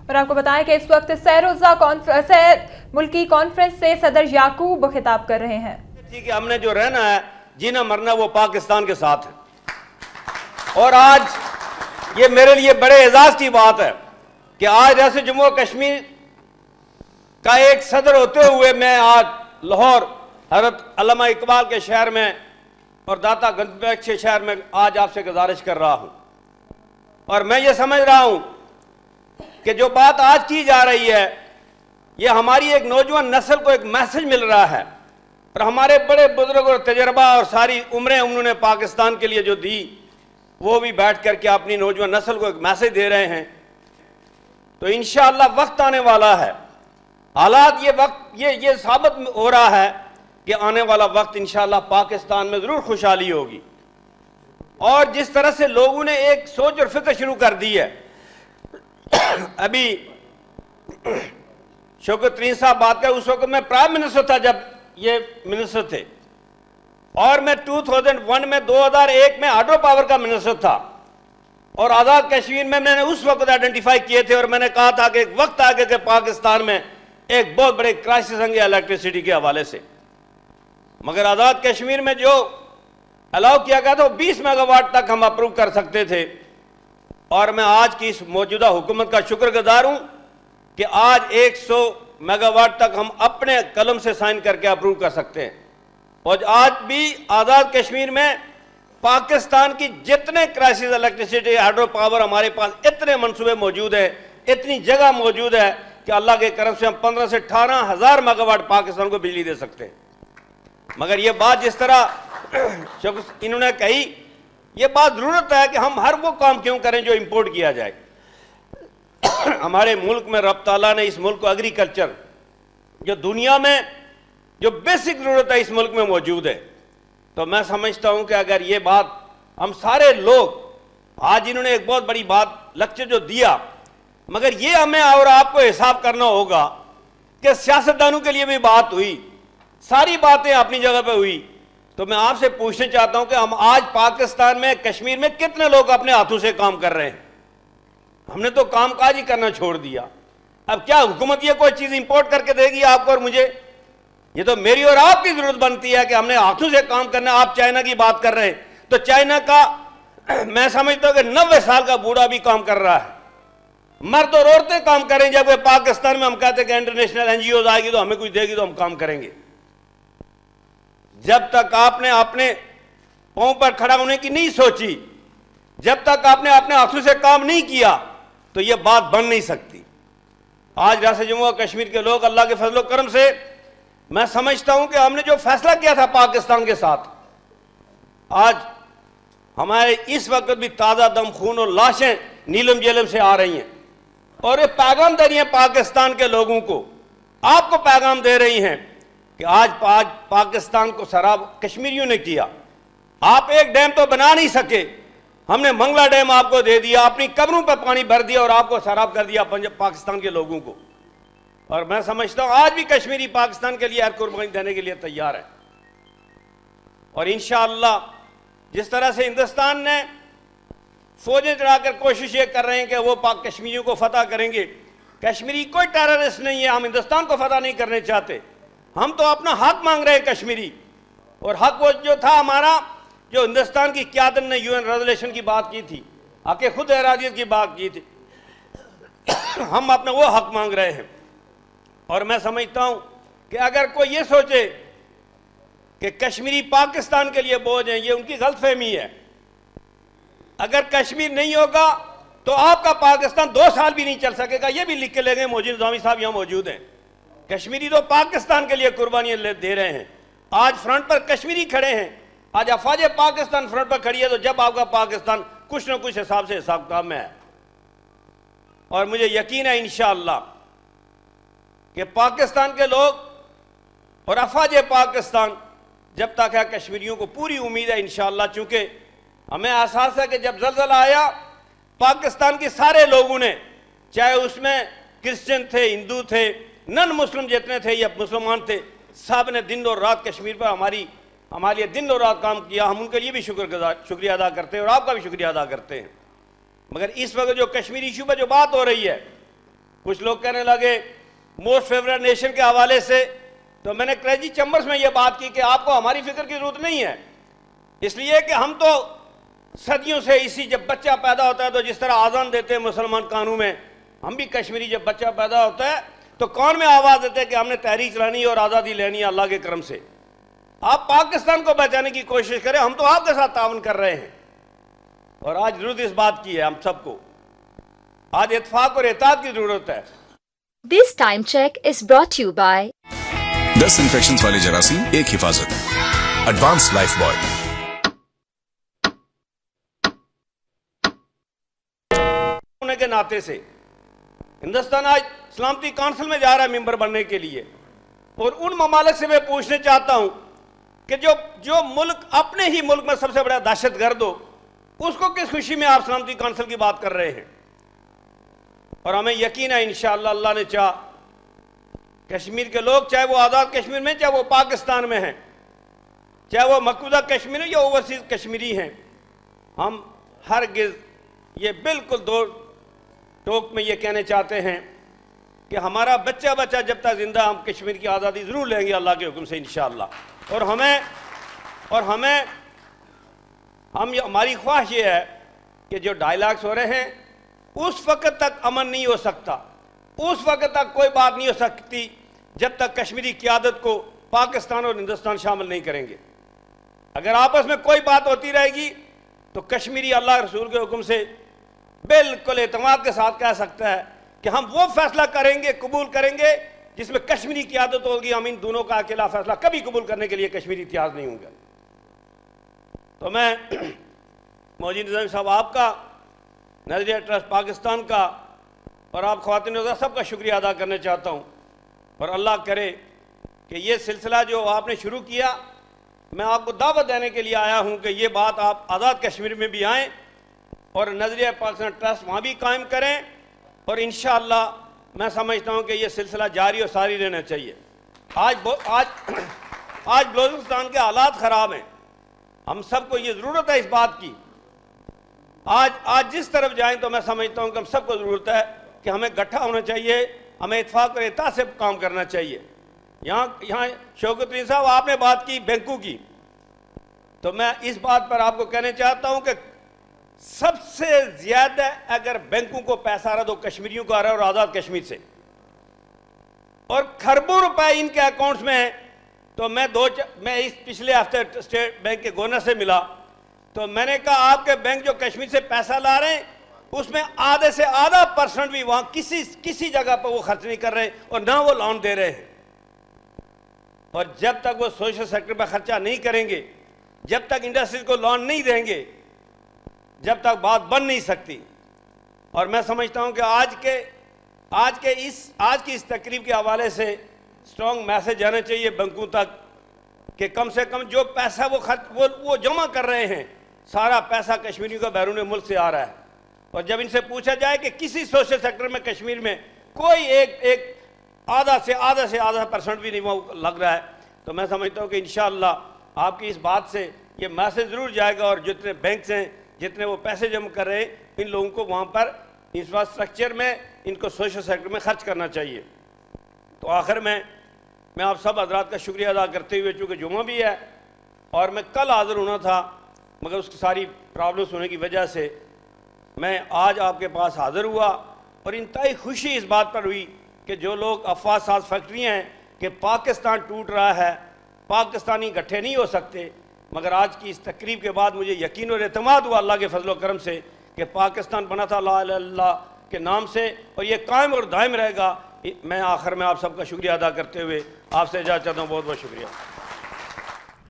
और आपको बताएं कि इस वक्त सैरोजा मुल्की कॉन्फ्रेंस से सदर याकूब खिताब कर रहे हैं कि हमने जो रहना है, जीना मरना, वो पाकिस्तान के साथ है। और आज ये मेरे लिए बड़े एजाज की बात है कि आज ऐसे जम्मू और कश्मीर का एक सदर होते हुए मैं आज लाहौर हजरत अल्लामा इकबाल के शहर में और दाता गंजबैग के शहर में आज आपसे गुजारिश कर रहा हूं। और मैं ये समझ रहा हूं कि जो बात आज की जा रही है, ये हमारी एक नौजवान नस्ल को एक मैसेज मिल रहा है। और हमारे बड़े बुजुर्ग और तजर्बा और सारी उम्रें उन्होंने पाकिस्तान के लिए जो दी, वो भी बैठ करके अपनी नौजवान नस्ल को एक मैसेज दे रहे हैं। तो इंशाअल्लाह वक्त आने वाला है, हालात ये वक्त ये साबित हो रहा है कि आने वाला वक्त इंशाअल्लाह पाकिस्तान में ज़रूर खुशहाली होगी। और जिस तरह से लोगों ने एक सोच और फिक्र शुरू कर दी है, अभी शौकत तरीन साहब बात कर, उस वक्त मैं प्राइम मिनिस्टर था जब ये मिनिस्टर थे, और मैं 2001 में 2001 में हाइड्रो पावर का मिनिस्टर था। और आज़ाद कश्मीर में मैंने उस वक्त आइडेंटिफाई किए थे और मैंने कहा था कि एक वक्त आ गया कि पाकिस्तान में एक बहुत बड़े क्राइसिस होंगे इलेक्ट्रिसिटी के हवाले से। मगर आज़ाद कश्मीर में जो अलाउ किया गया था वो 20 मेगावाट तक हम अप्रूव कर सकते थे। और मैं आज की इस मौजूदा हुकूमत का शुक्रगुजार हूं कि आज 100 मेगावाट तक हम अपने कलम से साइन करके अप्रूव कर सकते हैं। और आज भी आज़ाद कश्मीर में पाकिस्तान की जितने क्राइसिस इलेक्ट्रिसिटी हाइड्रो पावर हमारे पास इतने मंसूबे मौजूद हैं, इतनी जगह मौजूद है कि अल्लाह के करम से हम 15 से 18 हज़ार मेगावाट पाकिस्तान को बिजली दे सकते हैं। मगर ये बात जिस तरह इन्होंने कही, ये बात ज़रूरत है कि हम हर वो काम क्यों करें जो इंपोर्ट किया जाए। हमारे मुल्क में रब ताला ने इस मुल्क को एग्रीकल्चर, जो दुनिया में जो बेसिक ज़रूरत है, इस मुल्क में मौजूद है। तो मैं समझता हूं कि अगर ये बात हम सारे लोग, आज इन्होंने एक बहुत बड़ी बात लेक्चर जो दिया, मगर ये हमें और आपको हिसाब करना होगा कि सियासतदानों के लिए भी बात हुई, सारी बातें अपनी जगह पे हुई। तो मैं आपसे पूछना चाहता हूं कि हम आज पाकिस्तान में, कश्मीर में कितने लोग अपने हाथों से काम कर रहे हैं? हमने तो कामकाज ही करना छोड़ दिया। अब क्या हुकूमत ये कोई चीज इंपोर्ट करके देगी आपको और मुझे? ये तो मेरी और आपकी जरूरत बनती है कि हमने हाथों से काम करना। आप चाइना की बात कर रहे हैं, तो चाइना का मैं समझता हूं कि 90 साल का बूढ़ा भी काम कर रहा है। मर्द और औरतें काम करें। जब पाकिस्तान में हम कहते हैं कि इंटरनेशनल एनजीओ आएगी तो हमें कुछ देगी तो हम काम करेंगे। जब तक आपने अपने पांव पर खड़ा होने की नहीं सोची, जब तक आपने अपने हाथों से काम नहीं किया, तो यह बात बन नहीं सकती। आज रियासत जम्मू और कश्मीर के लोग अल्लाह के फजल करम से, मैं समझता हूं कि हमने जो फैसला किया था पाकिस्तान के साथ, आज हमारे इस वक्त भी ताज़ा दम खून और लाशें नीलम जेलम से आ रही हैं। और ये पैगाम दे रही हैं पाकिस्तान के लोगों को, आपको पैगाम दे रही हैं कि आज पाकिस्तान को शराब कश्मीरियों ने किया। आप एक डैम तो बना नहीं सके, हमने मंगला डैम आपको दे दिया, अपनी कब्रों पर पानी भर दिया और आपको शराब कर दिया पाकिस्तान के लोगों को। और मैं समझता हूं आज भी कश्मीरी पाकिस्तान के लिए हर कुर्बानी देने के लिए तैयार है। और इंशाअल्लाह जिस तरह से हिंदुस्तान ने फौजें चढ़ाकर कोशिश ये कर रहे हैं कि वो पाक कश्मीरियों को फतह करेंगे, कश्मीरी कोई टेररिस्ट नहीं है। हम हिंदुस्तान को फतह नहीं करने चाहते, हम तो अपना हक मांग रहे हैं कश्मीरी। और हक वो जो था हमारा, जो हिंदुस्तान की क़यादत ने यूएन रेजोल्यूशन की बात की थी, हक खुद इरादियत की बात की थी, हम अपना वो हक मांग रहे हैं। और मैं समझता हूं कि अगर कोई ये सोचे कि कश्मीरी पाकिस्तान के लिए बोझ हैं, ये उनकी गलतफहमी है। अगर कश्मीर नहीं होगा तो आपका पाकिस्तान 2 साल भी नहीं चल सकेगा। ये भी लिख के ले गए मोजिद निज़ामी साहब, यहां मौजूद हैं। कश्मीरी तो पाकिस्तान के लिए कुर्बानियां दे रहे हैं। आज फ्रंट पर कश्मीरी खड़े हैं, आज अफवाज पाकिस्तान फ्रंट पर खड़ी है। तो जब आपका पाकिस्तान कुछ न कुछ हिसाब से हिसाब किताब में है। और मुझे यकीन है इंशाअल्लाह कि पाकिस्तान के लोग और अफवाज पाकिस्तान जब तक है, कश्मीरियों को पूरी उम्मीद है इंशाअल्लाह। चूंकि हमें एहसास है कि जब ज़लज़ला आया, पाकिस्तान के सारे लोगों ने, चाहे उसमें क्रिश्चियन थे, हिंदू थे, नन मुस्लिम जितने थे या मुसलमान थे, सब ने दिन और रात कश्मीर पर हमारे लिए दिन और रात काम किया। हम उनके लिए भी शुक्रिया अदा करते हैं और आपका भी शुक्रिया अदा करते हैं। मगर इस वक्त जो कश्मीरी इशू पर जो बात हो रही है, कुछ लोग कहने लगे मोस्ट फेवरेट नेशन के हवाले से, तो मैंने क्रेजी चैम्बर्स में यह बात की कि आपको हमारी फिक्र की जरूरत नहीं है, इसलिए कि हम तो सदियों से इसी, जब बच्चा पैदा होता है तो जिस तरह आज़ान देते हैं मुसलमान कानून में, हम भी कश्मीरी जब बच्चा पैदा होता है तो कान में आवाज़ देते हैं कि हमने तहरीक चलानी है और आज़ादी लेनी है अल्लाह के करम से। आप पाकिस्तान को बचाने की कोशिश करें, हम तो आपके साथ तावन कर रहे हैं। और आज जरूरत इस बात की है, हम सबको आज इत्तेफाक और इत्तेहाद की जरूरत है। This time check is brought you by 10 infection वाली जरासीम, एक हिफाजत, एडवांस लाइफ बॉय। होने के नाते से हिंदुस्तान आज सलामती काउंसिल में जा रहा है मेंबर बनने के लिए, और उन ममालिक से मैं पूछने चाहता हूं कि जो मुल्क अपने ही मुल्क में सबसे बड़ा दहशतगर्द हो, उसको किस खुशी में आप सलामती काउंसिल की बात कर रहे हैं। और हमें यकीन है इंशाअल्लाह अल्लाह ने चाह, कश्मीर के लोग, चाहे वो आज़ाद कश्मीर में, चाहे वो पाकिस्तान में हैं, चाहे वो मकबूजा कश्मीर या ओवरसीज कश्मीरी हैं, हम हरगिज़ ये बिल्कुल दो टोक में ये कहने चाहते हैं कि हमारा बच्चा बच्चा जब तक जिंदा, हम कश्मीर की आज़ादी ज़रूर लेंगे अल्लाह के हुक्म से इंशाअल्लाह। और हमारी ख्वाहिश ये है कि जो डायलॉग्स हो रहे हैं उस वक्त तक अमन नहीं हो सकता, उस वक्त तक कोई बात नहीं हो सकती जब तक कश्मीरी क़यादत को पाकिस्तान और हिंदुस्तान शामिल नहीं करेंगे। अगर आपस में कोई बात होती रहेगी तो कश्मीरी अल्लाह रसूल के हुक्म से बिल्कुल एतमाद के साथ कह सकता है कि हम वो फैसला करेंगे, कबूल करेंगे जिसमें कश्मीरी क़यादत होगी। हम इन दोनों का अकेला फैसला कभी कबूल करने के लिए कश्मीरी इतिहास नहीं होंगे। तो मैं मौजूद निज़ामी साहब, आपका, नज़रिया ट्रस्ट पाकिस्तान का और आप ख़वातीन सबका शुक्रिया अदा करना चाहता हूँ। और अल्लाह करे कि ये सिलसिला जो आपने शुरू किया, मैं आपको दावत देने के लिए आया हूँ कि ये बात आप आज़ाद कश्मीर में भी आएँ और नज़रिया पाकिस्तान ट्रस्ट वहाँ भी कायम करें, और इंशाअल्लाह मैं समझता हूँ कि ये सिलसिला जारी और सारी रहना चाहिए। आज बलूचिस्तान के हालात ख़राब हैं, हम सबको ये ज़रूरत है इस बात की। आज जिस तरफ जाएं तो मैं समझता हूँ कि हम सबको ज़रूरत है कि हमें इकट्ठा होना चाहिए, हमें इत्तेफाक और इत्तेहाद से काम करना चाहिए। यहाँ शौकत साहब, आपने बात की बैंकों की, तो मैं इस बात पर आपको कहना चाहता हूँ कि सबसे ज़्यादा अगर बैंकों को पैसा आ रहा तो कश्मीरियों को आ रहा है, और आज़ाद कश्मीर से, और खरबों रुपए इनके अकाउंट्स में हैं। तो मैं इस पिछले हफ्ते स्टेट बैंक के गवर्नर से मिला, तो मैंने कहा आपके बैंक जो कश्मीर से पैसा ला रहे हैं उसमें आधे से आधा % भी वहाँ किसी जगह पर वो खर्च नहीं कर रहे और ना वो लोन दे रहे हैं। और जब तक वो सोशल सेक्टर पर खर्चा नहीं करेंगे, जब तक इंडस्ट्रीज को लोन नहीं देंगे, जब तक बात बन नहीं सकती। और मैं समझता हूँ कि आज की इस तकरीब के हवाले से स्ट्रॉन्ग मैसेज जाना चाहिए बैंकों तक कि कम से कम जो पैसा वो जमा कर रहे हैं, सारा पैसा कश्मीरियों का बैरून मुल्क से आ रहा है। और जब इनसे पूछा जाए कि किसी सोशल सेक्टर में कश्मीर में कोई एक आधा से आधा % भी नहीं वो लग रहा है, तो मैं समझता हूँ कि इंशाअल्लाह आपकी इस बात से ये मैसेज ज़रूर जाएगा। और जितने बैंक हैं, जितने वो पैसे जमा कर रहे हैं, इन लोगों को वहाँ पर इंफ्रास्ट्रक्चर में, इनको सोशल सेक्टर में खर्च करना चाहिए। तो आखिर में मैं आप सब हजरात का शुक्रिया अदा करते हुए, चूँकि जुम्मा भी है और मैं कल हाज़िर होना था, मगर उसकी सारी प्रॉब्लम्स होने की वजह से मैं आज आपके पास हाज़िर हुआ। और इंतहाई खुशी इस बात पर हुई कि जो लोग अफवाह साज फैक्ट्रियाँ हैं कि पाकिस्तान टूट रहा है, पाकिस्तानी इकट्ठे नहीं हो सकते, मगर आज की इस तकरीब के बाद मुझे यकीन और एतमाद हुआ अल्लाह के फजल करम से कि पाकिस्तान बना था ला इलाहा इल्लल्लाह के नाम से, और ये कायम और दायम रहेगा। मैं आखिर में आप सबका शुक्रिया अदा करते हुए आपसे इजाज़त चाहता हूँ। बहुत बहुत शुक्रिया।